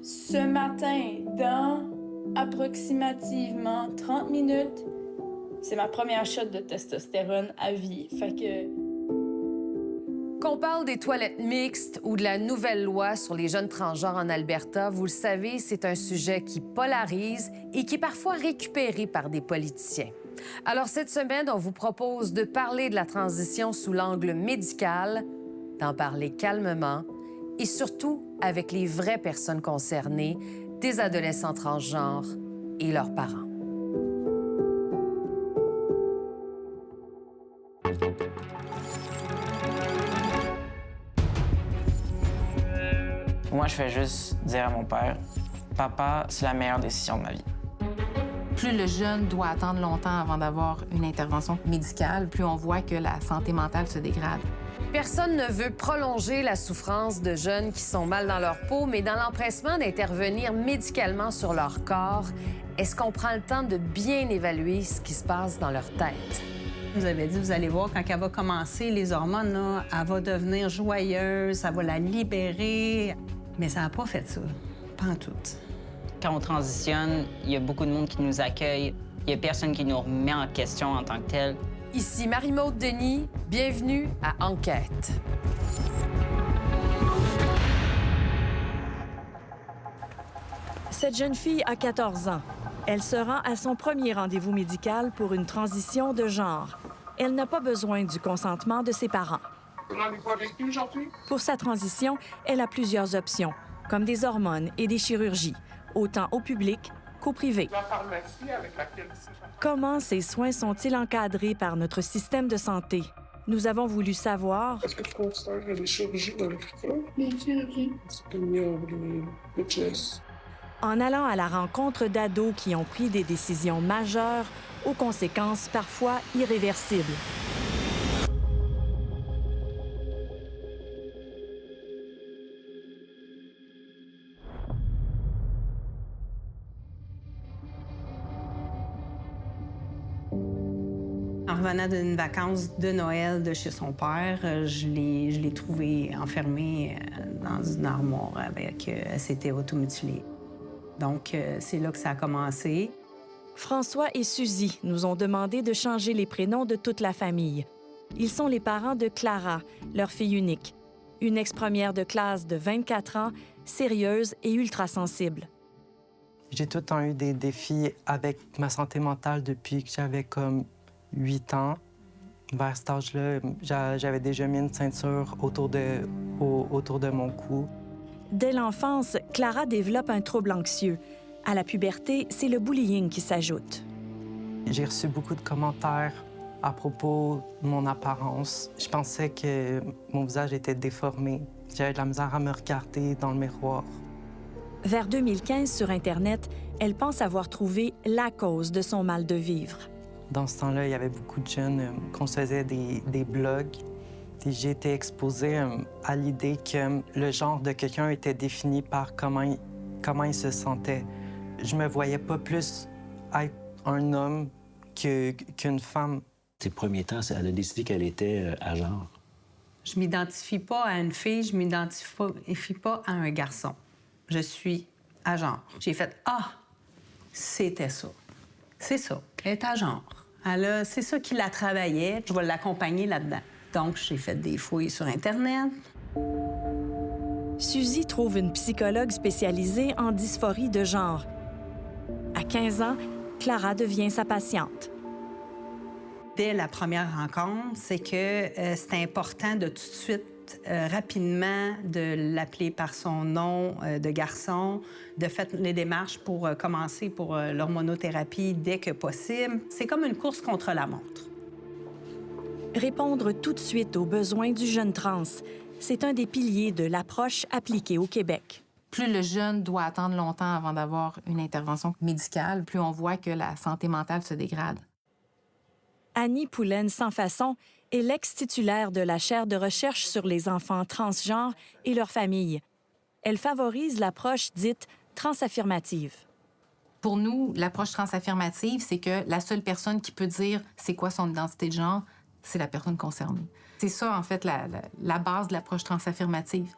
Ce matin, dans approximativement 30 minutes, c'est ma première shot de testostérone à vie. Fait que... Qu'on parle des toilettes mixtes ou de la nouvelle loi sur les jeunes transgenres en Alberta, vous le savez, c'est un sujet qui polarise et qui est parfois récupéré par des politiciens. Alors cette semaine, on vous propose de parler de la transition sous l'angle médical, d'en parler calmement et surtout avec les vraies personnes concernées, des adolescents transgenres et leurs parents. Moi, je fais juste dire à mon père, « Papa, c'est la meilleure décision de ma vie. » Plus le jeune doit attendre longtemps avant d'avoir une intervention médicale, plus on voit que la santé mentale se dégrade. Personne ne veut prolonger la souffrance de jeunes qui sont mal dans leur peau, mais dans l'empressement d'intervenir médicalement sur leur corps, est-ce qu'on prend le temps de bien évaluer ce qui se passe dans leur tête? Vous avez dit, vous allez voir, quand elle va commencer les hormones, là, elle va devenir joyeuse, ça va la libérer. Mais ça n'a pas fait ça, pas en tout. Quand on transitionne, il y a beaucoup de monde qui nous accueille. Il y a personne qui nous remet en question en tant que tel. Ici Marie-Maude Denis, bienvenue à Enquête. Cette jeune fille a 14 ans. Elle se rend à son premier rendez-vous médical pour une transition de genre. Elle n'a pas besoin du consentement de ses parents. Pour sa transition, elle a plusieurs options, comme des hormones et des chirurgies, autant au public qu'au privé. Comment ces soins sont-ils encadrés par notre système de santé? Nous avons voulu savoir... Est-ce que tu considères qu'il y a des chirurgies dans le futur? Des chirurgies. C'est comme le chest. En allant à la rencontre d'ados qui ont pris des décisions majeures aux conséquences parfois irréversibles. En revenant d'une vacance de Noël de chez son père, je l'ai trouvée enfermée dans une armoire avec... elle s'était automutilée. Donc, c'est là que ça a commencé. François et Suzy nous ont demandé de changer les prénoms de toute la famille. Ils sont les parents de Clara, leur fille unique. Une ex-première de classe de 24 ans, sérieuse et ultra-sensible. J'ai tout le temps eu des défis avec ma santé mentale depuis que j'avais comme 8 ans. Vers cet âge-là, j'avais déjà mis une ceinture autour de mon cou. Dès l'enfance, Clara développe un trouble anxieux. À la puberté, c'est le bullying qui s'ajoute. J'ai reçu beaucoup de commentaires à propos de mon apparence. Je pensais que mon visage était déformé. J'avais de la misère à me regarder dans le miroir. Vers 2015, sur Internet, elle pense avoir trouvé la cause de son mal de vivre. Dans ce temps-là, il y avait beaucoup de jeunes qu'on se faisait des blogs. Et j'ai été exposée à l'idée que le genre de quelqu'un était défini par comment il se sentait. Je me voyais pas plus être un homme qu'une femme. Ces premiers temps, elle a décidé qu'elle était à genre. Je m'identifie pas à une fille, je m'identifie pas à un garçon. Je suis à genre. J'ai fait « Ah, c'était ça. C'est ça. Elle est à genre. C'est ça qui la travaillait. Je vais l'accompagner là-dedans. » Donc, j'ai fait des fouilles sur Internet. Suzy trouve une psychologue spécialisée en dysphorie de genre. À 15 ans, Clara devient sa patiente. Dès la première rencontre, c'est que c'est important de tout de suite, rapidement, de l'appeler par son nom de garçon, de faire les démarches pour commencer pour l'hormonothérapie dès que possible. C'est comme une course contre la montre. Répondre tout de suite aux besoins du jeune trans, c'est un des piliers de l'approche appliquée au Québec. Plus le jeune doit attendre longtemps avant d'avoir une intervention médicale, plus on voit que la santé mentale se dégrade. Annie Poulaine-Sans-Façon est l'ex-titulaire de la chaire de recherche sur les enfants transgenres et leurs familles. Elle favorise l'approche dite transaffirmative. Pour nous, l'approche transaffirmative, c'est que la seule personne qui peut dire c'est quoi son identité de genre, c'est la personne concernée. C'est ça, en fait, la base de l'approche transaffirmative.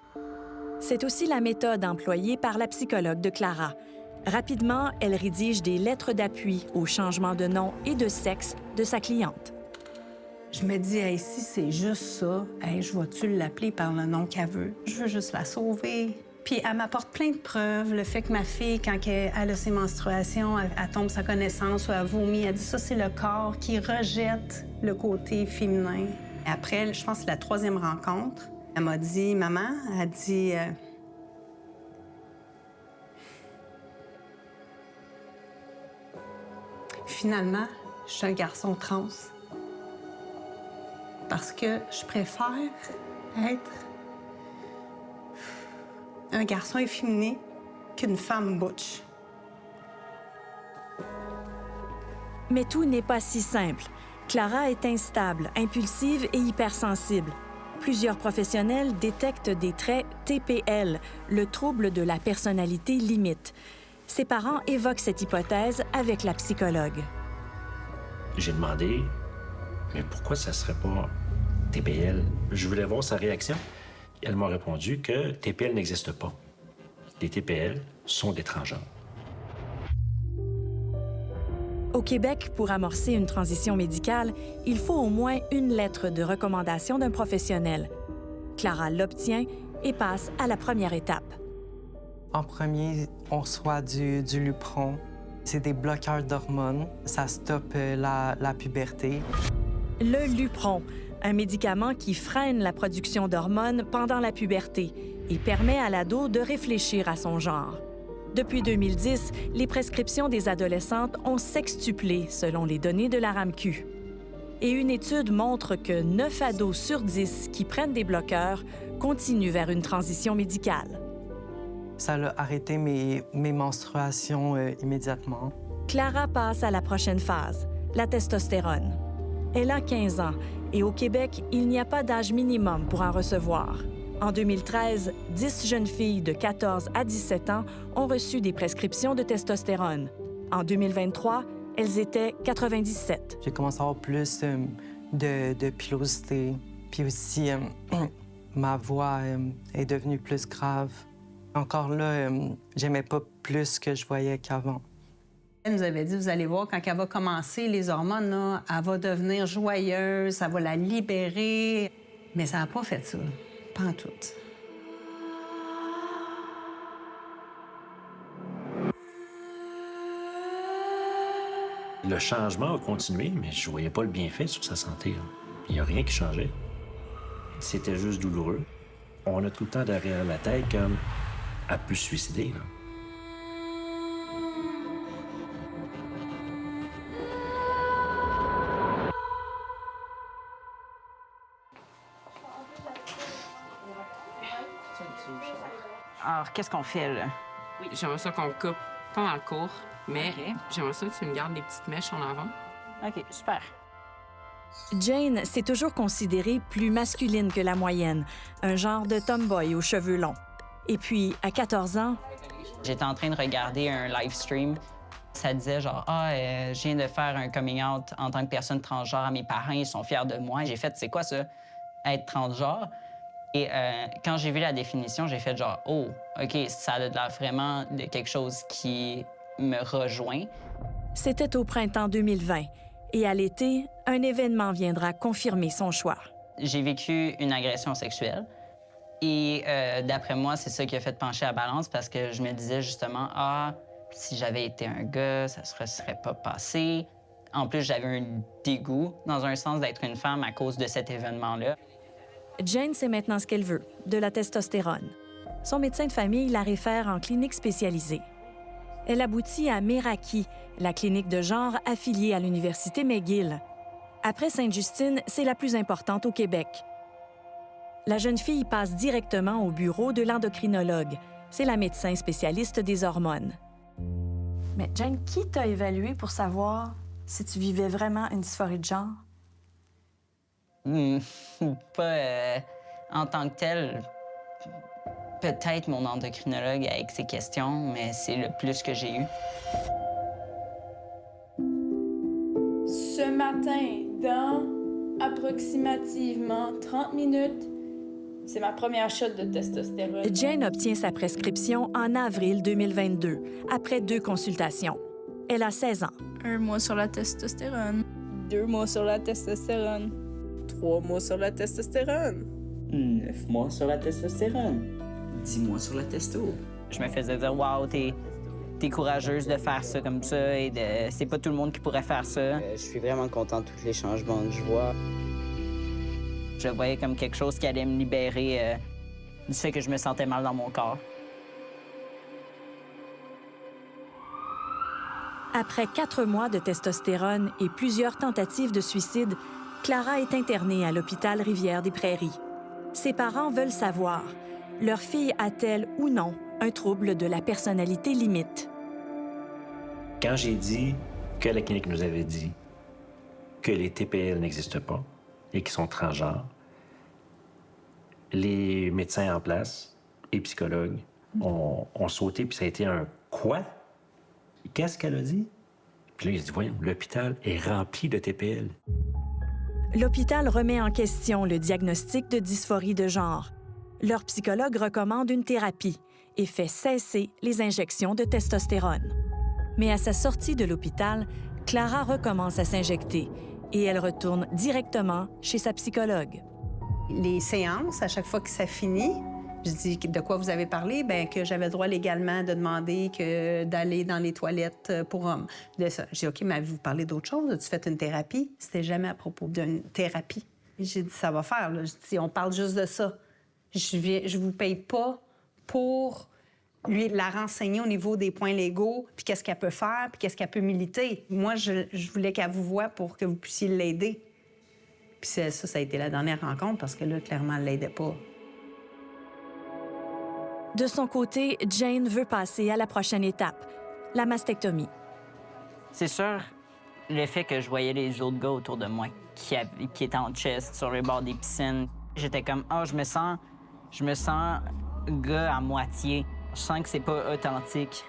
C'est aussi la méthode employée par la psychologue de Clara. Rapidement, elle rédige des lettres d'appui au changement de nom et de sexe de sa cliente. Je me dis, hey, si c'est juste ça, hey, je vais-tu l'appeler par le nom qu'elle veut? Je veux juste la sauver. Puis elle m'apporte plein de preuves. Le fait que ma fille, quand elle a ses menstruations, elle tombe sa connaissance ou elle vomit, elle dit ça, c'est le corps qui rejette le côté féminin. Après, je pense que c'est la 3e rencontre. Elle m'a dit, maman, elle dit... Finalement, je suis un garçon trans. Parce que je préfère être un garçon efféminé qu'une femme butch. Mais tout n'est pas si simple. Clara est instable, impulsive et hypersensible. Plusieurs professionnels détectent des traits TPL, le trouble de la personnalité limite. Ses parents évoquent cette hypothèse avec la psychologue. J'ai demandé, mais pourquoi ça serait pas TPL? Je voulais voir sa réaction. Elle m'a répondu que TPL n'existe pas. Les TPL sont des transgenres. Au Québec, pour amorcer une transition médicale, il faut au moins une lettre de recommandation d'un professionnel. Clara l'obtient et passe à la première étape. En premier, on reçoit du Lupron. C'est des bloqueurs d'hormones. Ça stoppe la puberté. Le Lupron, un médicament qui freine la production d'hormones pendant la puberté et permet à l'ado de réfléchir à son genre. Depuis 2010, les prescriptions des adolescentes ont sextuplé selon les données de la RAMQ. Et une étude montre que 9 ados sur 10 qui prennent des bloqueurs continuent vers une transition médicale. Ça a arrêté mes menstruations immédiatement. Clara passe à la prochaine phase, la testostérone. Elle a 15 ans et au Québec, il n'y a pas d'âge minimum pour en recevoir. En 2013, 10 jeunes filles de 14 à 17 ans ont reçu des prescriptions de testostérone. En 2023, elles étaient 97. J'ai commencé à avoir plus de pilosité. Puis aussi, ma voix est devenue plus grave. Encore là, j'aimais pas plus ce que je voyais qu'avant. Elle nous avait dit, vous allez voir, quand elle va commencer les hormones, là, elle va devenir joyeuse, ça va la libérer. Mais ça n'a pas fait ça. Pas en tout. Le changement a continué, mais je voyais pas le bienfait sur sa santé. Là. Il n'y a rien qui changeait. C'était juste douloureux. On a tout le temps derrière la tête comme elle peut se suicider. Là. Alors, qu'est-ce qu'on fait, là? Oui, j'aimerais ça qu'on coupe pas dans le cours, mais j'aimerais ça que tu me gardes les petites mèches en avant. OK, super. Jane s'est toujours considérée plus masculine que la moyenne, un genre de tomboy aux cheveux longs. Et puis, à 14 ans... J'étais en train de regarder un live stream. Ça disait genre, je viens de faire un coming out en tant que personne transgenre à mes parents, ils sont fiers de moi. J'ai fait, c'est quoi ça, être transgenre? Et quand j'ai vu la définition, j'ai fait genre, oh, OK, ça a l'air vraiment de quelque chose qui me rejoint. C'était au printemps 2020. Et à l'été, un événement viendra confirmer son choix. J'ai vécu une agression sexuelle. Et d'après moi, c'est ça qui a fait pencher la balance parce que je me disais justement, si j'avais été un gars, ça ne serait pas passé. En plus, j'avais un dégoût, dans un sens, d'être une femme à cause de cet événement-là. Jane sait maintenant ce qu'elle veut, de la testostérone. Son médecin de famille la réfère en clinique spécialisée. Elle aboutit à Meraki, la clinique de genre affiliée à l'Université McGill. Après Sainte-Justine, c'est la plus importante au Québec. La jeune fille passe directement au bureau de l'endocrinologue. C'est la médecin spécialiste des hormones. Mais Jane, qui t'a évalué pour savoir si tu vivais vraiment une dysphorie de genre? Pas en tant que tel. Peut-être mon endocrinologue avec ses questions, mais c'est le plus que j'ai eu. Ce matin, dans approximativement 30 minutes. C'est ma première shot de testostérone. Jane obtient sa prescription en avril 2022, après 2 consultations. Elle a 16 ans. 1 mois sur la testostérone. 2 mois sur la testostérone. 3 mois sur la testostérone. 9 mois sur la testostérone. 10 mois sur la testo. Je me faisais dire, waouh, t'es courageuse de faire ça comme ça et c'est pas tout le monde qui pourrait faire ça. Je suis vraiment content de tous les changements que je vois. Je le voyais comme quelque chose qui allait me libérer du fait que je me sentais mal dans mon corps. Après 4 mois de testostérone et plusieurs tentatives de suicide, Clara est internée à l'hôpital Rivière-des-Prairies. Ses parents veulent savoir, leur fille a-t-elle ou non un trouble de la personnalité limite? Quand j'ai dit que la clinique nous avait dit que les TPL n'existent pas et qu'ils sont transgenres, les médecins en place et psychologues ont sauté, puis ça a été un « quoi? » Qu'est-ce qu'elle a dit? Puis là, il a dit, voyons, l'hôpital est rempli de TPL. L'hôpital remet en question le diagnostic de dysphorie de genre. Leur psychologue recommande une thérapie et fait cesser les injections de testostérone. Mais à sa sortie de l'hôpital, Clara recommence à s'injecter et elle retourne directement chez sa psychologue. Les séances, à chaque fois que ça finit, je dis de quoi vous avez parlé, bien que j'avais le droit légalement de demander d'aller dans les toilettes pour hommes. Je dis OK, mais avez-vous parlé d'autre chose? As-tu fait une thérapie? C'était jamais à propos d'une thérapie. J'ai dit ça va faire. Là. Je dis on parle juste de ça. Je vous paye pas pour lui la renseigner au niveau des points légaux, puis qu'est-ce qu'elle peut faire, puis qu'est-ce qu'elle peut militer. Moi, je voulais qu'elle vous voie pour que vous puissiez l'aider. Puis ça a été la dernière rencontre parce que là, clairement, elle l'aidait pas. De son côté, Jane veut passer à la prochaine étape, la mastectomie. C'est sûr, le fait que je voyais les autres gars autour de moi qui étaient en chest sur le bord des piscines, j'étais comme, je me sens gars à moitié. Je sens que c'est pas authentique.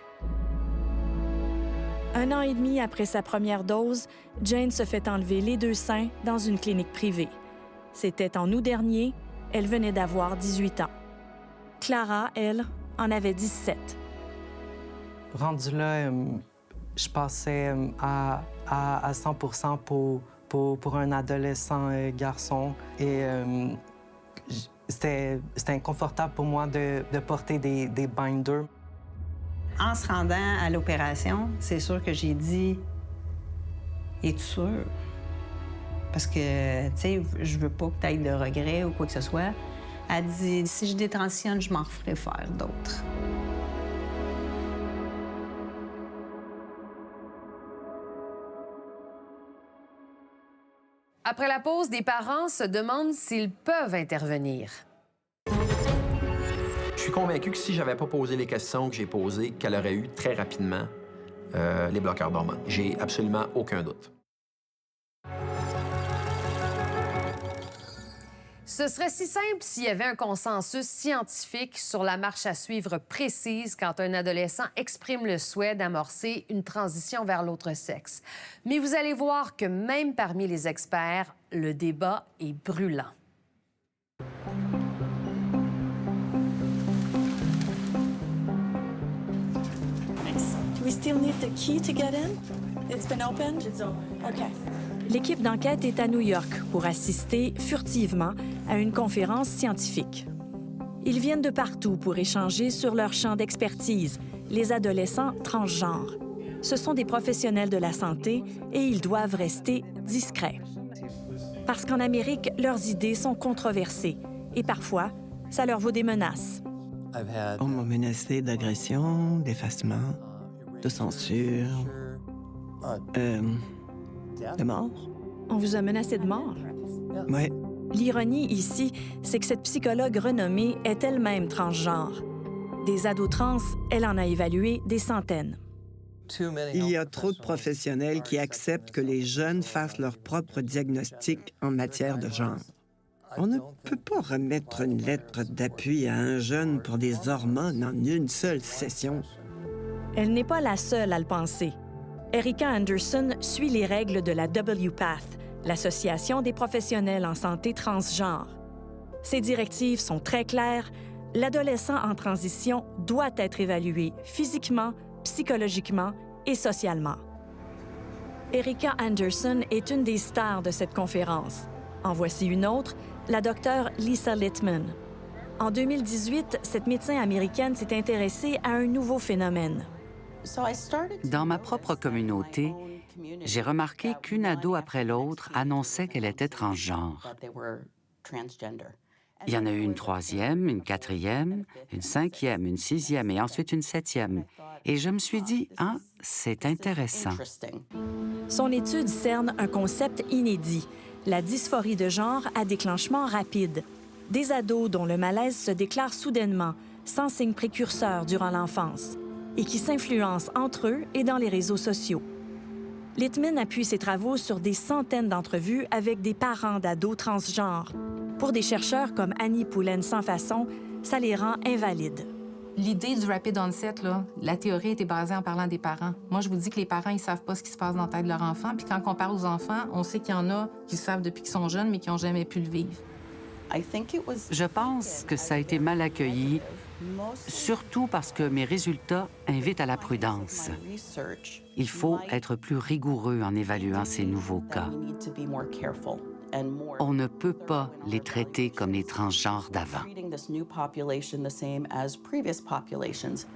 1 an et demi après sa première dose, Jane se fait enlever les 2 seins dans une clinique privée. C'était en août dernier, elle venait d'avoir 18 ans. Clara, elle, en avait 17. Rendu là, je passais à 100% pour un adolescent garçon. Et c'était inconfortable pour moi de porter des binders. En se rendant à l'opération, c'est sûr que j'ai dit « Es-tu sûr? » Parce que, tu sais, je veux pas que tu aies de regrets ou quoi que ce soit. Elle dit « Si je détransitionne, je m'en referai faire d'autres. » Après la pause, des parents se demandent s'ils peuvent intervenir. Je suis convaincu que si j'avais pas posé les questions que j'ai posées, qu'elle aurait eu très rapidement les bloqueurs d'hormones. J'ai absolument aucun doute. Ce serait si simple s'il y avait un consensus scientifique sur la marche à suivre précise quand un adolescent exprime le souhait d'amorcer une transition vers l'autre sexe. Mais vous allez voir que même parmi les experts, le débat est brûlant. We still need the key to get in? It's been opened? It's open. Okay. L'équipe d'enquête est à New York pour assister furtivement à une conférence scientifique. Ils viennent de partout pour échanger sur leur champ d'expertise, les adolescents transgenres. Ce sont des professionnels de la santé et ils doivent rester discrets. Parce qu'en Amérique, leurs idées sont controversées et parfois, ça leur vaut des menaces. On m'a menacé d'agression, d'effacement, de censure, de mort. On vous a menacé de mort? Oui. L'ironie ici, c'est que cette psychologue renommée est elle-même transgenre. Des ados trans, elle en a évalué des centaines. Il y a trop de professionnels qui acceptent que les jeunes fassent leur propre diagnostic en matière de genre. On ne peut pas remettre une lettre d'appui à un jeune pour des hormones en une seule session. Elle n'est pas la seule à le penser. Erika Anderson suit les règles de la WPATH, l'Association des professionnels en santé transgenre. Ces directives sont très claires. L'adolescent en transition doit être évalué physiquement, psychologiquement et socialement. Erika Anderson est une des stars de cette conférence. En voici une autre, la docteure Lisa Littman. En 2018, cette médecin américaine s'est intéressée à un nouveau phénomène. Dans ma propre communauté, j'ai remarqué qu'une ado après l'autre annonçait qu'elle était transgenre. Il y en a eu une troisième, une quatrième, une cinquième, une sixième et ensuite une septième. Et je me suis dit, ah, c'est intéressant. Son étude cerne un concept inédit, la dysphorie de genre à déclenchement rapide. Des ados dont le malaise se déclare soudainement, sans signe précurseur durant l'enfance, et qui s'influencent entre eux et dans les réseaux sociaux. Littman appuie ses travaux sur des centaines d'entrevues avec des parents d'ados transgenres. Pour des chercheurs comme Annie Poulaine-Sans-Façon, ça les rend invalides. L'idée du rapid onset, là, la théorie était basée en parlant des parents. Moi, je vous dis que les parents, ils savent pas ce qui se passe dans la tête de leur enfant. Puis quand on parle aux enfants, on sait qu'il y en a qui le savent depuis qu'ils sont jeunes, mais qui n'ont jamais pu le vivre. Je pense que ça a été mal accueilli, surtout parce que mes résultats invitent à la prudence. Il faut être plus rigoureux en évaluant ces nouveaux cas. On ne peut pas les traiter comme les transgenres d'avant.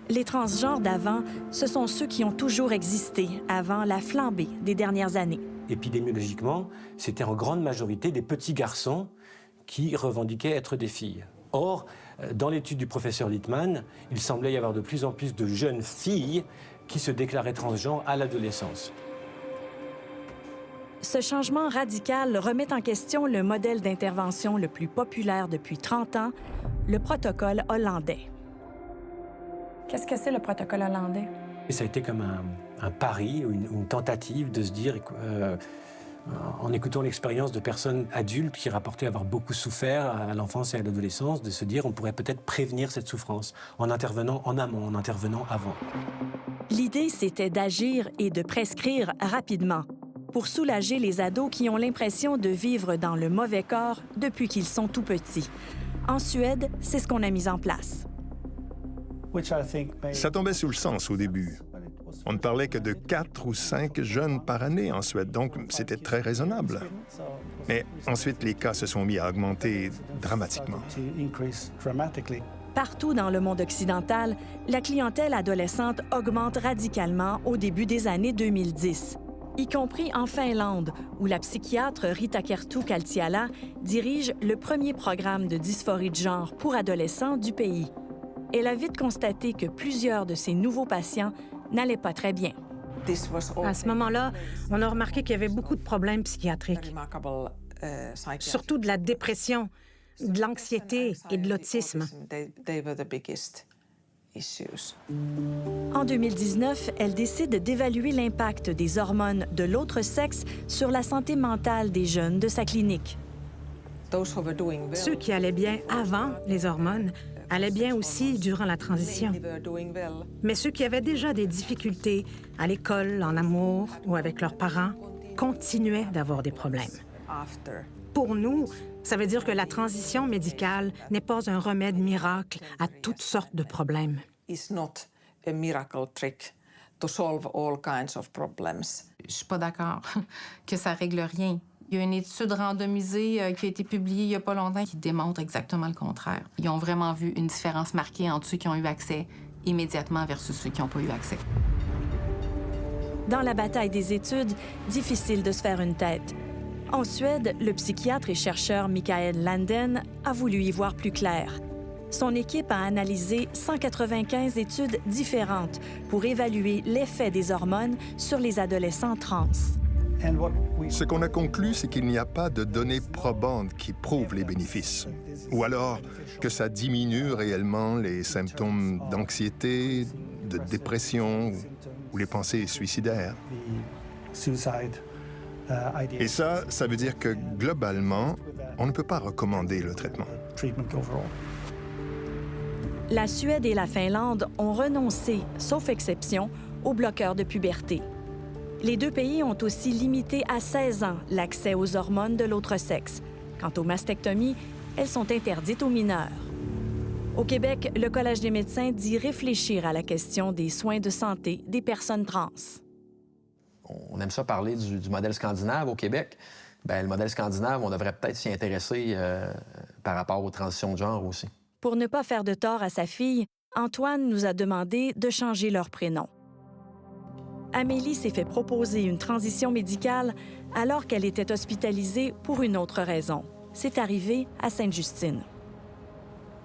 Les transgenres d'avant, ce sont ceux qui ont toujours existé avant la flambée des dernières années. Épidémiologiquement, c'était en grande majorité des petits garçons qui revendiquaient être des filles. Or, dans l'étude du professeur Littman, il semblait y avoir de plus en plus de jeunes filles qui se déclaraient transgenres à l'adolescence. Ce changement radical remet en question le modèle d'intervention le plus populaire depuis 30 ans, le protocole hollandais. Qu'est-ce que c'est le protocole hollandais? Et ça a été comme un pari, une tentative de se dire, en écoutant l'expérience de personnes adultes qui rapportaient avoir beaucoup souffert à l'enfance et à l'adolescence, de se dire on pourrait peut-être prévenir cette souffrance en intervenant en amont, en intervenant avant. L'idée, c'était d'agir et de prescrire rapidement pour soulager les ados qui ont l'impression de vivre dans le mauvais corps depuis qu'ils sont tout petits. En Suède, c'est ce qu'on a mis en place. Ça tombait sous le sens au début. On ne parlait que de 4 ou 5 jeunes par année en Suède, donc c'était très raisonnable. Mais ensuite, les cas se sont mis à augmenter dramatiquement. Partout dans le monde occidental, la clientèle adolescente augmente radicalement au début des années 2010, y compris en Finlande, où la psychiatre Rita Kerttu-Kaltiala dirige le premier programme de dysphorie de genre pour adolescents du pays. Elle a vite constaté que plusieurs de ces nouveaux patients n'allaient pas très bien. À ce moment-là, on a remarqué qu'il y avait beaucoup de problèmes psychiatriques, surtout de la dépression, de l'anxiété et de l'autisme. En 2019, elle décide d'évaluer l'impact des hormones de l'autre sexe sur la santé mentale des jeunes de sa clinique. Ceux qui allaient bien avant les hormones allaient bien aussi durant la transition. Mais ceux qui avaient déjà des difficultés à l'école, en amour ou avec leurs parents continuaient d'avoir des problèmes. Pour nous, ça veut dire que la transition médicale n'est pas un remède miracle à toutes sortes de problèmes. Je suis pas d'accord que ça règle rien. Il y a une étude randomisée qui a été publiée il y a pas longtemps qui démontre exactement le contraire. Ils ont vraiment vu une différence marquée entre ceux qui ont eu accès immédiatement versus ceux qui n'ont pas eu accès. Dans la bataille des études, difficile de se faire une tête. En Suède, le psychiatre et chercheur Mikael Landen a voulu y voir plus clair. Son équipe a analysé 195 études différentes pour évaluer l'effet des hormones sur les adolescents trans. Ce qu'on a conclu, c'est qu'il n'y a pas de données probantes qui prouvent les bénéfices. Ou alors que ça diminue réellement les symptômes d'anxiété, de dépression ou les pensées suicidaires. Et ça veut dire que globalement, on ne peut pas recommander le traitement. La Suède et la Finlande ont renoncé, sauf exception, aux bloqueurs de puberté. Les deux pays ont aussi limité à 16 ans l'accès aux hormones de l'autre sexe. Quant aux mastectomies, elles sont interdites aux mineurs. Au Québec, le Collège des médecins dit réfléchir à la question des soins de santé des personnes trans. On aime ça parler du modèle scandinave au Québec. Bien, le modèle scandinave, on devrait peut-être s'y intéresser par rapport aux transitions de genre aussi. Pour ne pas faire de tort à sa fille, Antoine nous a demandé de changer leur prénom. Amélie s'est fait proposer une transition médicale alors qu'elle était hospitalisée pour une autre raison. C'est arrivé à Sainte-Justine.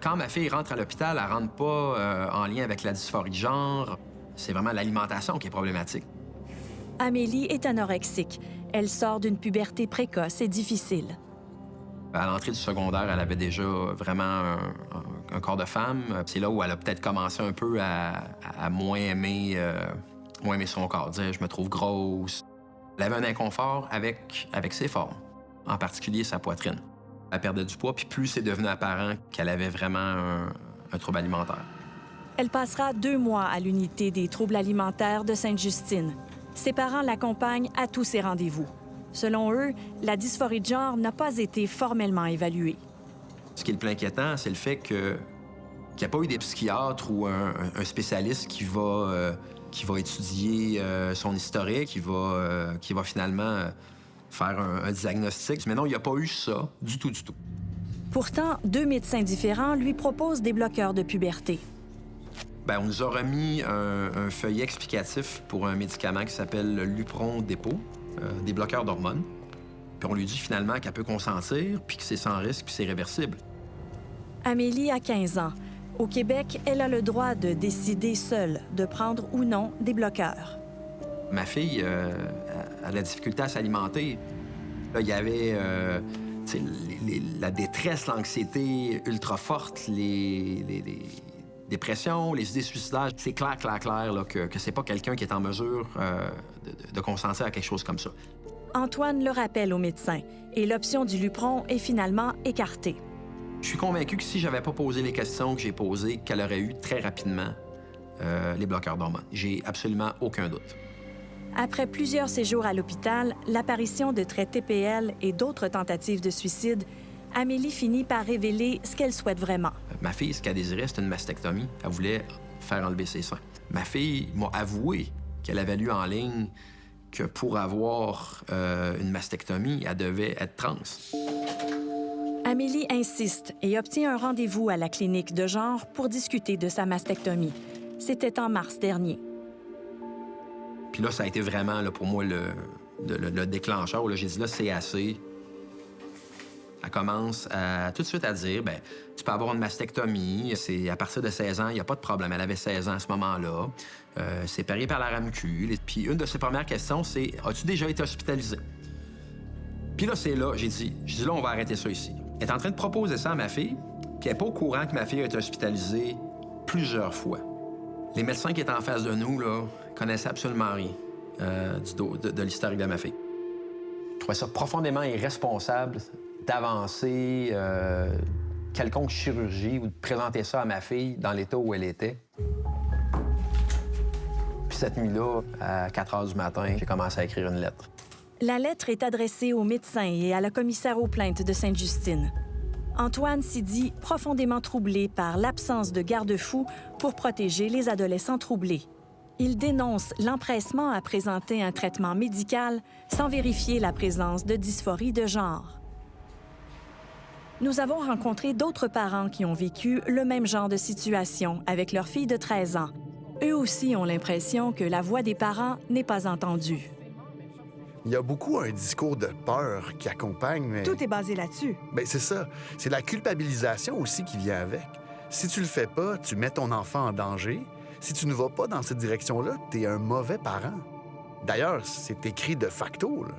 Quand ma fille rentre à l'hôpital, elle rentre pas en lien avec la dysphorie de genre. C'est vraiment l'alimentation qui est problématique. Amélie est anorexique. Elle sort d'une puberté précoce et difficile. À l'entrée du secondaire, elle avait déjà vraiment un corps de femme. C'est là où elle a peut-être commencé un peu à moins aimer son corps, dire « je me trouve grosse ». Elle avait un inconfort avec ses formes, en particulier sa poitrine. Elle perdait du poids, puis plus c'est devenu apparent qu'elle avait vraiment un trouble alimentaire. Elle passera 2 mois à l'unité des troubles alimentaires de Sainte-Justine. Ses parents l'accompagnent à tous ses rendez-vous. Selon eux, la dysphorie de genre n'a pas été formellement évaluée. Ce qui est le plus inquiétant, c'est le fait qu'il n'y a pas eu des psychiatres ou un spécialiste qui va étudier son historique, qui va finalement faire un diagnostic. Mais non, il n'y a pas eu ça du tout, du tout. Pourtant, 2 médecins différents lui proposent des bloqueurs de puberté. Bien, on nous a remis un feuillet explicatif pour un médicament qui s'appelle le Lupron Dépôt, des bloqueurs d'hormones. Puis on lui dit finalement qu'elle peut consentir, puis que c'est sans risque, puis c'est réversible. Amélie a 15 ans. Au Québec, elle a le droit de décider seule de prendre ou non des bloqueurs. Ma fille a de la difficulté à s'alimenter. Là, il y avait la détresse, l'anxiété ultra forte, les dépressions, les idées suicidaires. C'est clair là, que c'est pas quelqu'un qui est en mesure de consentir à quelque chose comme ça. Antoine le rappelle au médecin et l'option du Lupron est finalement écartée. Je suis convaincu que si j'avais pas posé les questions que j'ai posées, qu'elle aurait eu très rapidement les bloqueurs d'hormones. J'ai absolument aucun doute. Après plusieurs séjours à l'hôpital, l'apparition de traits TPL et d'autres tentatives de suicide, Amélie finit par révéler ce qu'elle souhaite vraiment. Ma fille, ce qu'elle désirait, c'était une mastectomie. Elle voulait faire enlever ses seins. Ma fille m'a avoué qu'elle avait lu en ligne que pour avoir une mastectomie, elle devait être trans. Amélie insiste et obtient un rendez-vous à la clinique de genre pour discuter de sa mastectomie. C'était en mars dernier. Puis là, ça a été vraiment, là, pour moi, le déclencheur. Là, j'ai dit, là, c'est assez. Elle commence tout de suite à dire, bien, tu peux avoir une mastectomie. C'est à partir de 16 ans, il n'y a pas de problème. Elle avait 16 ans à ce moment-là. C'est payé par la RAMQ. Puis une de ses premières questions, c'est, as-tu déjà été hospitalisé? Puis là, c'est là, j'ai dit, là, on va arrêter ça ici. Elle est en train de proposer ça à ma fille, puis elle n'est pas au courant que ma fille a été hospitalisée plusieurs fois. Les médecins qui étaient en face de nous, là, connaissaient absolument rien de l'historique de ma fille. Je trouvais ça profondément irresponsable d'avancer quelconque chirurgie ou de présenter ça à ma fille dans l'état où elle était. Puis cette nuit-là, à 4 heures du matin, j'ai commencé à écrire une lettre. La lettre est adressée aux médecins et à la commissaire aux plaintes de Sainte-Justine. Antoine s'y dit profondément troublé par l'absence de garde-fous pour protéger les adolescents troublés. Il dénonce l'empressement à présenter un traitement médical sans vérifier la présence de dysphorie de genre. Nous avons rencontré d'autres parents qui ont vécu le même genre de situation avec leur fille de 13 ans. Eux aussi ont l'impression que la voix des parents n'est pas entendue. Il y a beaucoup un discours de peur qui accompagne, mais... Tout est basé là-dessus. Bien, c'est ça. C'est la culpabilisation aussi qui vient avec. Si tu le fais pas, tu mets ton enfant en danger. Si tu ne vas pas dans cette direction-là, t'es un mauvais parent. D'ailleurs, c'est écrit de facto, là.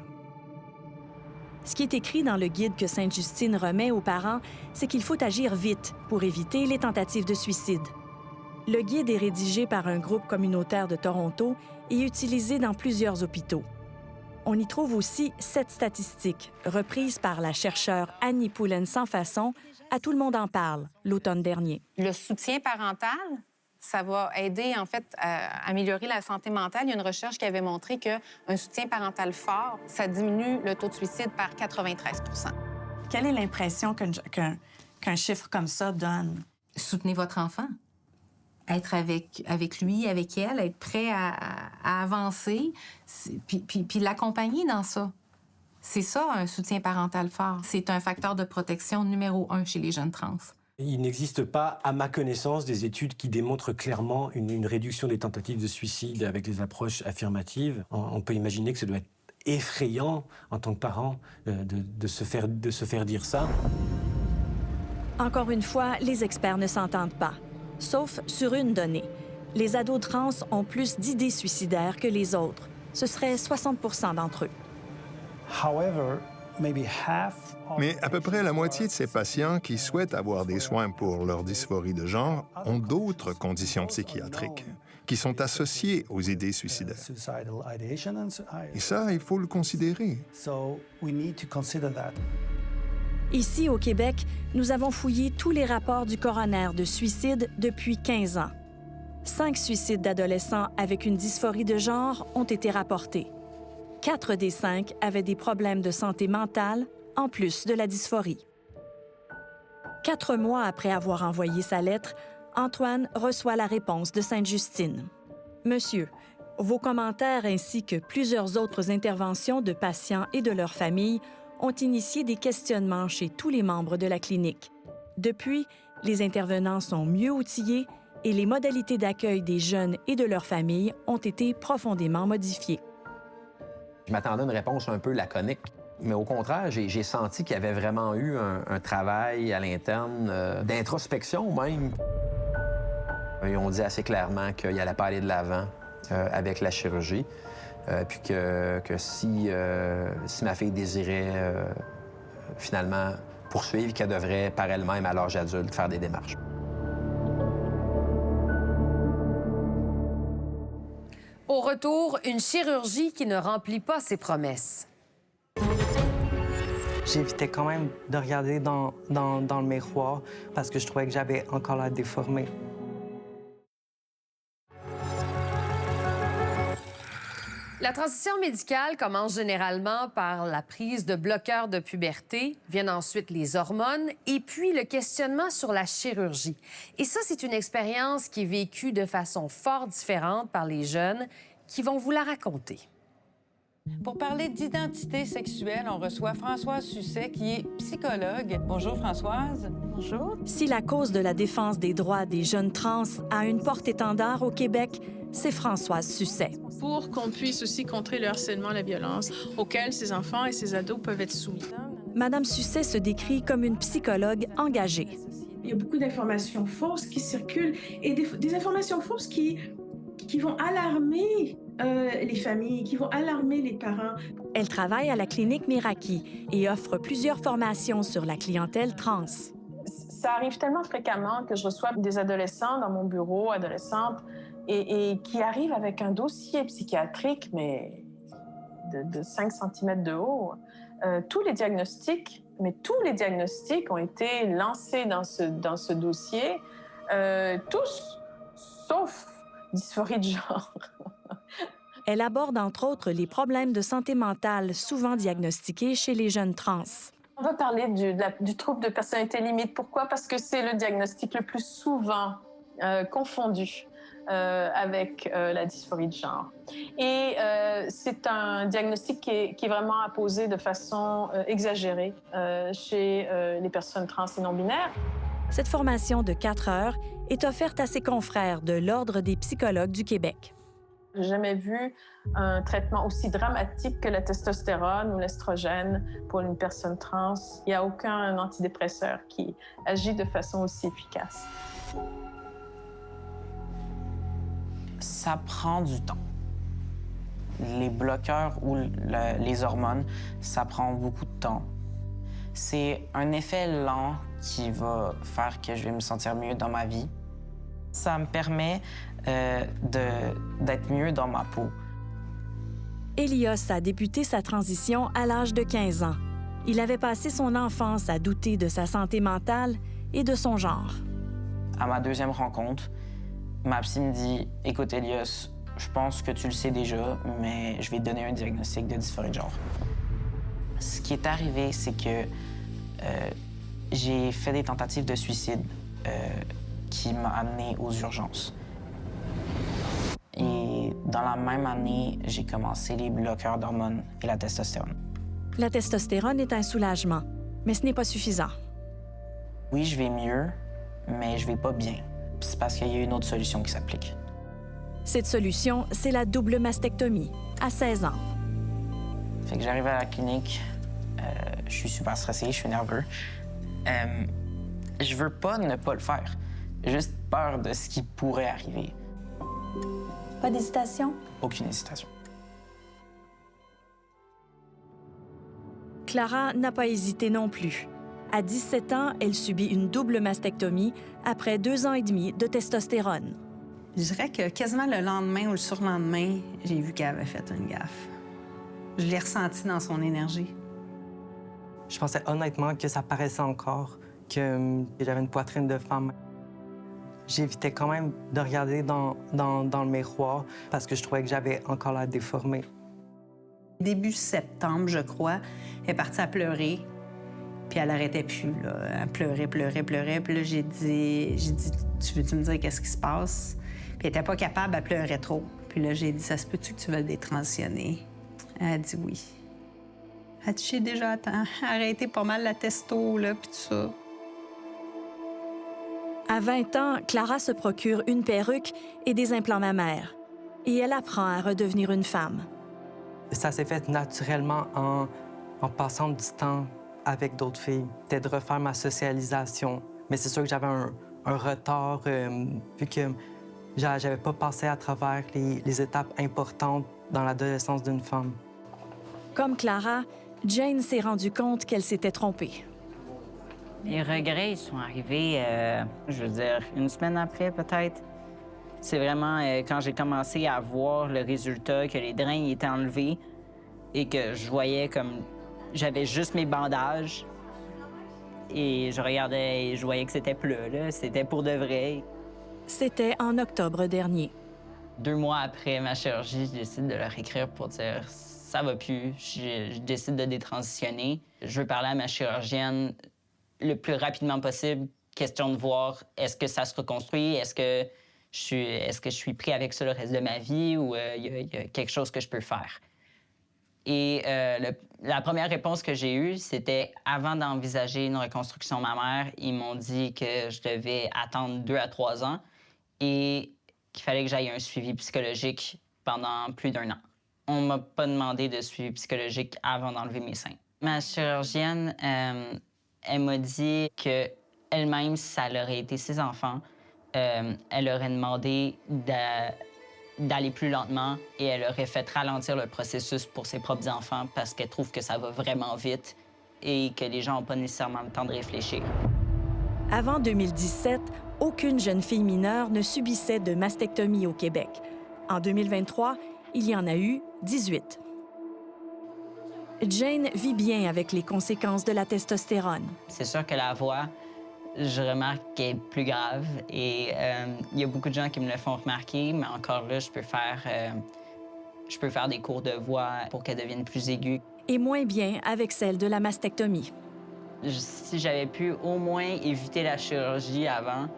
Ce qui est écrit dans le guide que Sainte-Justine remet aux parents, c'est qu'il faut agir vite pour éviter les tentatives de suicide. Le guide est rédigé par un groupe communautaire de Toronto et utilisé dans plusieurs hôpitaux. On y trouve aussi 7 statistiques, reprises par la chercheure Annie Poulin sans façon à Tout le monde en parle l'automne dernier. Le soutien parental, Ça va aider, en fait, à améliorer la santé mentale. Il y a une recherche qui avait montré qu'un soutien parental fort, ça diminue le taux de suicide par 93 %. Quelle est l'impression qu'un chiffre comme ça donne? Soutenez votre enfant. Être avec lui, avec elle, être prêt à avancer, puis l'accompagner dans ça. C'est ça, un soutien parental fort. C'est un facteur de protection numéro 1 chez les jeunes trans. Il n'existe pas, à ma connaissance, des études qui démontrent clairement une réduction des tentatives de suicide avec les approches affirmatives. On peut imaginer que ça doit être effrayant, en tant que parent, de se faire dire ça. Encore une fois, les experts ne s'entendent pas. Sauf sur une donnée. Les ados trans ont plus d'idées suicidaires que les autres. Ce serait 60 % d'entre eux. Mais à peu près la moitié de ces patients qui souhaitent avoir des soins pour leur dysphorie de genre ont d'autres conditions psychiatriques qui sont associées aux idées suicidaires. Et ça, il faut le considérer. Ici, au Québec, nous avons fouillé tous les rapports du coroner de suicide depuis 15 ans. 5 suicides d'adolescents avec une dysphorie de genre ont été rapportés. 4 des 5 avaient des problèmes de santé mentale, en plus de la dysphorie. 4 mois après avoir envoyé sa lettre, Antoine reçoit la réponse de Sainte-Justine. « Monsieur, vos commentaires ainsi que plusieurs autres interventions de patients et de leurs familles ont initié des questionnements chez tous les membres de la clinique. Depuis, les intervenants sont mieux outillés et les modalités d'accueil des jeunes et de leurs familles ont été profondément modifiées. » Je m'attendais à une réponse un peu laconique, mais au contraire, j'ai senti qu'il y avait vraiment eu un travail à l'interne, d'introspection même. Ils ont dit assez clairement qu'ils n'allaient pas aller de l'avant avec la chirurgie, puis que si ma fille désirait finalement poursuivre, qu'elle devrait par elle-même, à l'âge adulte, faire des démarches. Au retour, une chirurgie qui ne remplit pas ses promesses. J'évitais quand même de regarder dans le miroir parce que je trouvais que j'avais encore la déformée. La transition médicale commence généralement par la prise de bloqueurs de puberté, viennent ensuite les hormones et puis le questionnement sur la chirurgie. Et ça, c'est une expérience qui est vécue de façon fort différente par les jeunes qui vont vous la raconter. Pour parler d'identité sexuelle, on reçoit Françoise Susset, qui est psychologue. Bonjour, Françoise. Bonjour. Si la cause de la défense des droits des jeunes trans a une porte-étendard au Québec, c'est Françoise Susset. Pour qu'on puisse aussi contrer le harcèlement, la violence auquel ces enfants et ces ados peuvent être soumis. Madame Susset se décrit comme une psychologue engagée. Il y a beaucoup d'informations fausses qui circulent et des informations fausses qui vont alarmer les familles, qui vont alarmer les parents. Elle travaille à la clinique Miraki et offre plusieurs formations sur la clientèle trans. Ça arrive tellement fréquemment que je reçois des adolescents dans mon bureau, adolescentes, et qui arrivent avec un dossier psychiatrique, mais de 5 cm de haut. Tous les diagnostics ont été lancés dans ce dossier, tous, sauf dysphorie de genre. Elle aborde entre autres les problèmes de santé mentale souvent diagnostiqués chez les jeunes trans. On va parler du trouble de personnalité limite. Pourquoi? Parce que c'est le diagnostic le plus souvent confondu avec la dysphorie de genre. Et c'est un diagnostic qui est vraiment apposé de façon exagérée chez les personnes trans et non-binaires. Cette formation de 4 heures est offerte à ses confrères de l'Ordre des psychologues du Québec. J'ai jamais vu un traitement aussi dramatique que la testostérone ou l'estrogène pour une personne trans. Il n'y a aucun antidépresseur qui agit de façon aussi efficace. Ça prend du temps. Les bloqueurs ou les hormones, ça prend beaucoup de temps. C'est un effet lent qui va faire que je vais me sentir mieux dans ma vie. Ça me permet d'être mieux dans ma peau. Elios a débuté sa transition à l'âge de 15 ans. Il avait passé son enfance à douter de sa santé mentale et de son genre. À ma deuxième rencontre, Ma psy me dit « Écoute, Elias, je pense que tu le sais déjà, mais je vais te donner un diagnostic de dysphorie de genre. » Ce qui est arrivé, c'est que j'ai fait des tentatives de suicide qui m'ont amené aux urgences. Et dans la même année, j'ai commencé les bloqueurs d'hormones et la testostérone. La testostérone est un soulagement, mais ce n'est pas suffisant. Oui, je vais mieux, mais je vais pas bien. C'est parce qu'il y a une autre solution qui s'applique. Cette solution, c'est la double mastectomie, à 16 ans. Fait que j'arrive à la clinique, je suis super stressé, je suis nerveux. Je veux pas ne pas le faire. J'ai juste peur de ce qui pourrait arriver. Pas d'hésitation? Aucune hésitation. Clara n'a pas hésité non plus. À 17 ans, elle subit une double mastectomie après 2 ans et demi de testostérone. Je dirais que quasiment le lendemain ou le surlendemain, j'ai vu qu'elle avait fait une gaffe. Je l'ai ressenti dans son énergie. Je pensais honnêtement que ça paraissait encore, que j'avais une poitrine de femme. J'évitais quand même de regarder dans le miroir parce que je trouvais que j'avais encore la déformée. Début septembre, je crois, elle est partie à pleurer. Puis elle arrêtait plus, là. Elle pleurait. Puis là, j'ai dit, tu veux-tu me dire qu'est-ce qui se passe? Puis elle était pas capable, elle pleurait trop. Puis là, j'ai dit, ça se peut-tu que tu veuilles détransitionner? Elle a dit oui. Elle a dit, j'ai déjà arrêté pas mal la testo, là, puis tout ça. À 20 ans, Clara se procure une perruque et des implants mammaires. Et elle apprend à redevenir une femme. Ça s'est fait naturellement en passant du temps avec d'autres filles. C'était de refaire ma socialisation. Mais c'est sûr que j'avais un retard, vu que j'avais pas passé à travers les étapes importantes dans l'adolescence d'une femme. Comme Clara, Jane s'est rendue compte qu'elle s'était trompée. Les regrets, ils sont arrivés, je veux dire, une semaine après, peut-être. C'est vraiment quand j'ai commencé à voir le résultat, que les drains étaient enlevés et que je voyais comme... J'avais juste mes bandages et je regardais et je voyais que c'était plat, là. C'était pour de vrai. C'était en octobre dernier. 2 mois après ma chirurgie, je décide de leur écrire pour dire « ça va plus, je décide de détransitionner. Je veux parler à ma chirurgienne le plus rapidement possible, question de voir est-ce que ça se reconstruit, est-ce que je suis pris avec ça le reste de ma vie ou il y a quelque chose que je peux faire. » Et la première réponse que j'ai eue, c'était avant d'envisager une reconstruction mammaire, ils m'ont dit que je devais attendre 2 à 3 ans et qu'il fallait que j'aille un suivi psychologique pendant plus d'1 an. On m'a pas demandé de suivi psychologique avant d'enlever mes seins. Ma chirurgienne, elle m'a dit que elle-même, si ça aurait été ses enfants, elle aurait demandé d'aller plus lentement et elle aurait fait ralentir le processus pour ses propres enfants parce qu'elle trouve que ça va vraiment vite et que les gens n'ont pas nécessairement le temps de réfléchir. Avant 2017, aucune jeune fille mineure ne subissait de mastectomie au Québec. En 2023, il y en a eu 18. Jane vit bien avec les conséquences de la testostérone. C'est sûr que la voix, je remarque qu'elle est plus grave et il y a beaucoup de gens qui me le font remarquer, mais encore là, je peux faire des cours de voix pour qu'elle devienne plus aiguë. Et moins bien avec celle de la mastectomie. Si j'avais pu au moins éviter la chirurgie avant,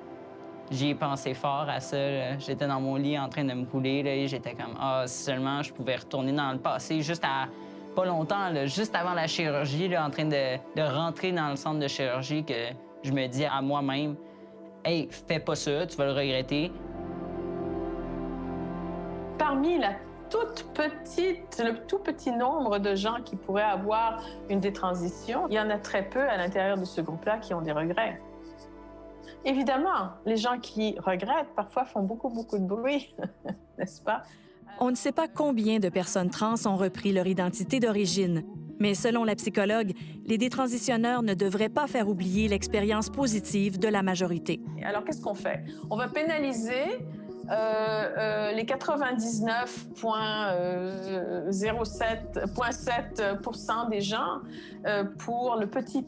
j'y ai pensé fort à ça. Là. J'étais dans mon lit en train de me rouler là, et j'étais comme « Ah, si seulement je pouvais retourner dans le passé juste à... » Pas longtemps, là, juste avant la chirurgie, là, en train de rentrer dans le centre de chirurgie, que je me dis à moi-même « Hey, fais pas ça, tu vas le regretter. » Parmi le tout petit nombre de gens qui pourraient avoir une détransition, il y en a très peu à l'intérieur de ce groupe-là qui ont des regrets. Évidemment, les gens qui regrettent parfois font beaucoup de bruit, n'est-ce pas? On ne sait pas combien de personnes trans ont repris leur identité d'origine, mais selon la psychologue, les détransitionneurs ne devraient pas faire oublier l'expérience positive de la majorité. Alors, qu'est-ce qu'on fait? On va pénaliser les 99,07% des gens, pour le petit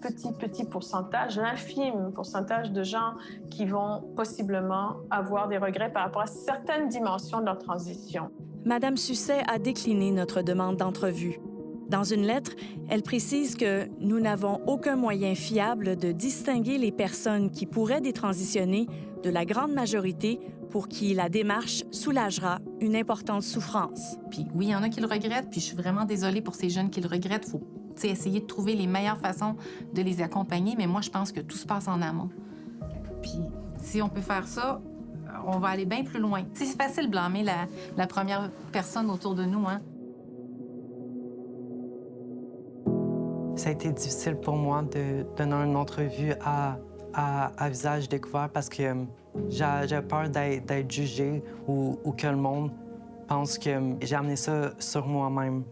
pourcentage, l'infime pourcentage de gens qui vont possiblement avoir des regrets par rapport à certaines dimensions de leur transition. Madame Susset a décliné notre demande d'entrevue. Dans une lettre, elle précise que nous n'avons aucun moyen fiable de distinguer les personnes qui pourraient détransitionner de la grande majorité pour qui la démarche soulagera une importante souffrance. Puis oui, il y en a qui le regrettent, puis je suis vraiment désolée pour ces jeunes qui le regrettent. Il faut essayer de trouver les meilleures façons de les accompagner, mais moi, je pense que tout se passe en amont. Puis si on peut faire ça, on va aller bien plus loin. C'est facile de blâmer la première personne autour de nous, hein? Ça a été difficile pour moi de donner une entrevue à visage découvert parce que j'avais peur d'être jugée ou que le monde pense que j'ai amené ça sur moi-même.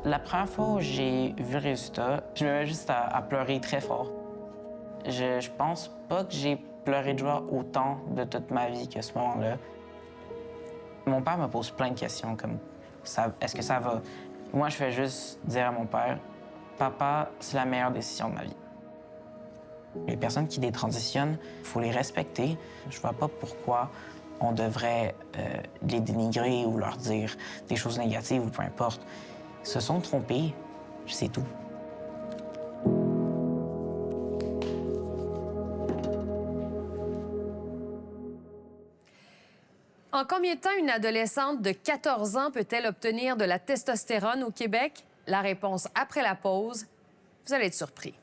La première fois où j'ai vu le résultat, je me mets juste à pleurer très fort. Je pense pas que j'ai pleuré de joie autant de toute ma vie qu'à ce moment-là. Mon père me pose plein de questions comme est-ce que ça va? Moi, je fais juste dire à mon père, papa, c'est la meilleure décision de ma vie. Les personnes qui détransitionnent, il faut les respecter. Je vois pas pourquoi on devrait les dénigrer ou leur dire des choses négatives ou peu importe. Ils se sont trompés, c'est tout. En combien de temps une adolescente de 14 ans peut-elle obtenir de la testostérone au Québec? La réponse après la pause. Vous allez être surpris.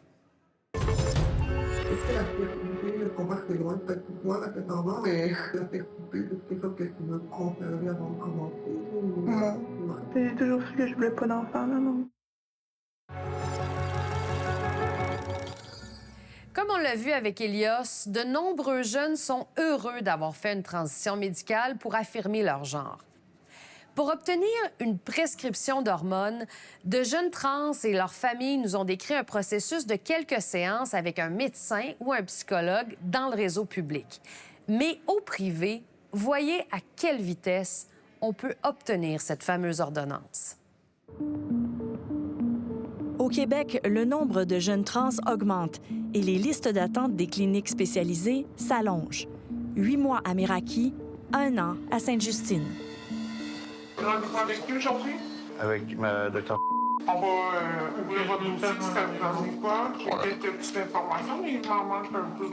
Est-ce que la fertilité, je comprends que c'est loin de toi à 14 ans, mais la fertilité, c'est quelque chose que tu veux conserver avant de commencer? Non. J'ai toujours su que je voulais pas d'enfant, là, non. Comme on l'a vu avec Elios, de nombreux jeunes sont heureux d'avoir fait une transition médicale pour affirmer leur genre. Pour obtenir une prescription d'hormones, de jeunes trans et leurs familles nous ont décrit un processus de quelques séances avec un médecin ou un psychologue dans le réseau public. Mais au privé, voyez à quelle vitesse on peut obtenir cette fameuse ordonnance. Au Québec, le nombre de jeunes trans augmente et les listes d'attente des cliniques spécialisées s'allongent. 8 mois à Meraki, 1 an à Sainte-Justine. Rendez-vous avec qui aujourd'hui? Avec ma docteur. On va ouvrir votre dossier, ça vous arrive pas. J'ai quelques petites informations, mais il m'en manque un peu.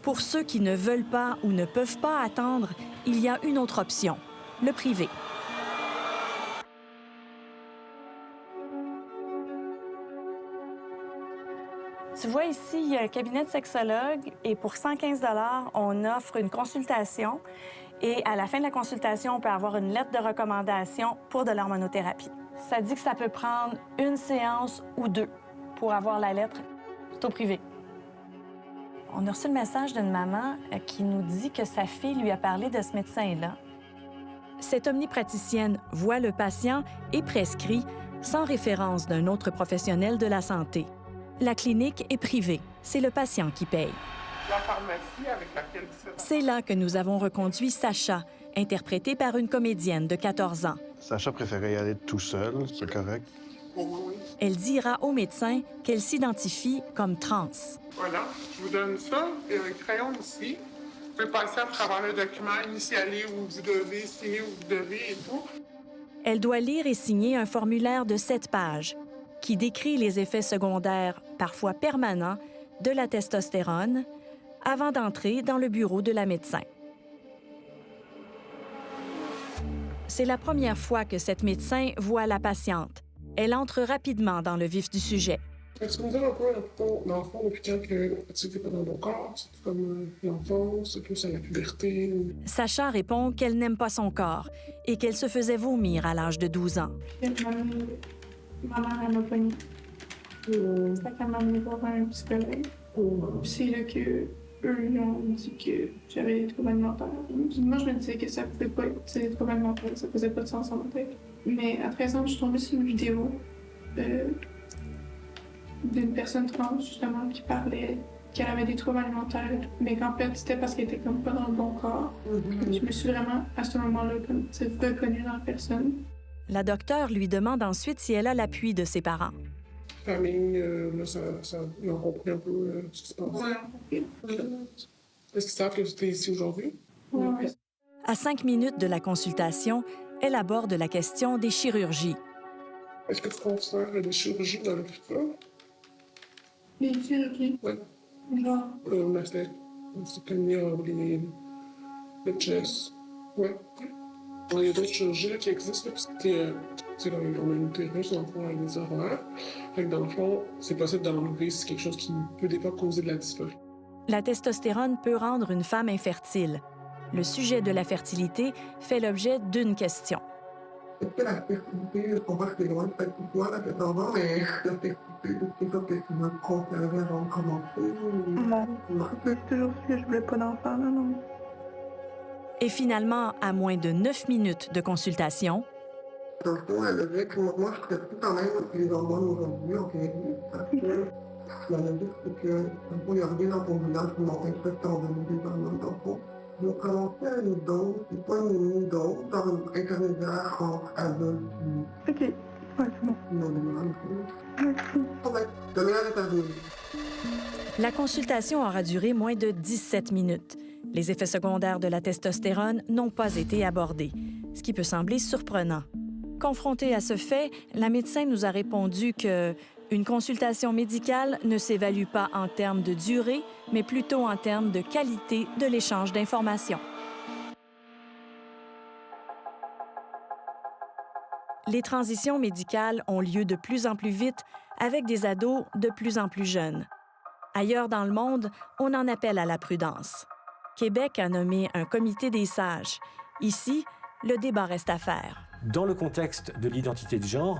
Pour ceux qui ne veulent pas ou ne peuvent pas attendre, il y a une autre option, le privé. Tu vois ici, il y a un cabinet de sexologue et pour 115 $, on offre une consultation et à la fin de la consultation, on peut avoir une lettre de recommandation pour de l'hormonothérapie. Ça dit que ça peut prendre 1 séance ou 2 pour avoir la lettre. C'est au privé. On a reçu le message d'une maman qui nous dit que sa fille lui a parlé de ce médecin-là. Cette omnipraticienne voit le patient et prescrit sans référence d'un autre professionnel de la santé. La clinique est privée. C'est le patient qui paye. La pharmacie avec laquelle tu fais... C'est là que nous avons reconduit Sacha, interprétée par une comédienne de 14 ans. Sacha préférait y aller tout seul, c'est correct. Oui. Elle dira au médecin qu'elle s'identifie comme trans. Voilà, je vous donne ça et un crayon ici. Vous pouvez passer à travers le document, initialer où vous devez, signer où vous devez et tout. Elle doit lire et signer un formulaire de 7 pages qui décrit les effets secondaires, parfois permanents, de la testostérone avant d'entrer dans le bureau de la médecin. C'est la première fois que cette médecin voit la patiente. Elle entre rapidement dans le vif du sujet. Est-ce que tu me dis un peu, dans le fond, depuis quand que tu n'étais pas dans ton corps? C'est comme l'enfance, c'est plus à la puberté? Sacha répond qu'elle n'aime pas son corps et qu'elle se faisait vomir à l'âge de 12 ans. Ma mère, elle m'a pognée. C'est qu'elle m'a amenée voir un psychologue. C'est là que eux, ils ont dit que j'avais des troubles alimentaires. Moi, je me disais que ça pouvait pas être des troubles alimentaires, ça faisait pas de sens en ma tête. Mais à 13 ans, je suis tombée sur une vidéo d'une personne trans, justement, qui parlait qu'elle avait des troubles alimentaires, mais qu'en fait, c'était parce qu'elle était comme pas dans le bon corps. Je me suis vraiment, à ce moment-là, reconnue dans la personne. La docteure lui demande ensuite si elle a l'appui de ses parents. Famille, là, ils ont compris un peu ce qui se passe. Ouais, est-ce qu'ils savent que tu es ici aujourd'hui? Oui. À 5 minutes de la consultation, elle aborde la question des chirurgies. Est-ce que tu considères des chirurgies dans le futur? Des chirurgies? Oui. Genre? La le chest. Oui. Il y a d'autres chirurgies qui existent, parce que on a une utérus, dans le fond, avec des ovaires. Fait que dans le fond, c'est possible d'enlever si c'est quelque chose qui peut des fois causer de la dysphorie. La testostérone peut rendre une femme infertile. Le sujet de la fertilité fait l'objet d'une question. Est-ce que la fertilité, on voit que c'est loin de faire tout toi, là, 14 ans, mais la fertilité, c'est quelque chose que tu veux conserver avant de commencer? Non. C'est toujours ce que je voulais pas d'enfant, là, non. Et finalement, à moins de 9 minutes de consultation... Dans le fond, elle avait que moi, je serais tout en même que les hormones aujourd'hui, en Canada. Parce que la logique, c'est que, dans le fond, il y a rien dans ton bilan qui m'en fait que t'en donnes des hormones, dans le fond. Je vais commencer à une dose, c'est pas une mini-dose, dans une intermédiaire entre adulte et... OK. Ouais, c'est bon. Non, merci. La consultation aura duré moins de 17 minutes. Les effets secondaires de la testostérone n'ont pas été abordés, ce qui peut sembler surprenant. Confrontée à ce fait, la médecin nous a répondu que une consultation médicale ne s'évalue pas en termes de durée, mais plutôt en termes de qualité de l'échange d'informations. Les transitions médicales ont lieu de plus en plus vite avec des ados de plus en plus jeunes. Ailleurs dans le monde, on en appelle à la prudence. Québec a nommé un comité des sages. Ici, le débat reste à faire. Dans le contexte de l'identité de genre,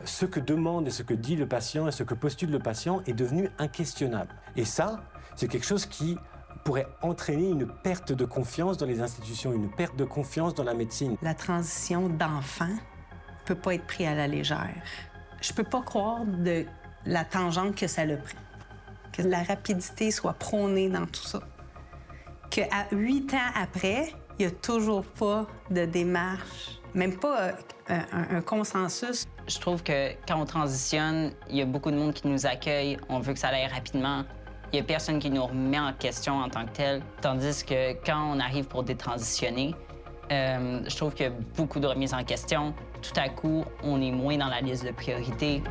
ce que demande et ce que dit le patient et ce que postule le patient est devenu inquestionnable. Et ça, c'est quelque chose qui pourrait entraîner une perte de confiance dans les institutions, une perte de confiance dans la médecine. La transition d'enfant ne peut pas être prise à la légère. Je peux pas croire de la tangente que ça l'a pris. Que la rapidité soit prônée dans tout ça. Qu'à 8 ans après, il n'y a toujours pas de démarche, même pas un consensus. Je trouve que quand on transitionne, il y a beaucoup de monde qui nous accueille, on veut que ça aille rapidement. Il n'y a personne qui nous remet en question en tant que tel. Tandis que quand on arrive pour détransitionner, je trouve qu'il y a beaucoup de remises en question. Tout à coup, on est moins dans la liste de priorités.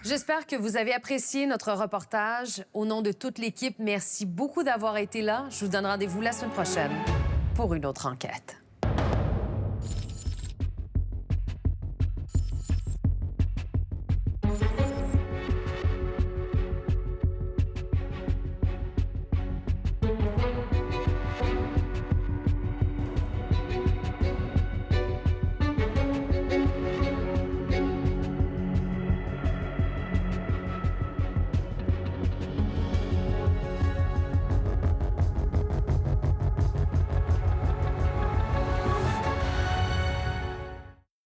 J'espère que vous avez apprécié notre reportage. Au nom de toute l'équipe, merci beaucoup d'avoir été là. Je vous donne rendez-vous la semaine prochaine pour une autre enquête.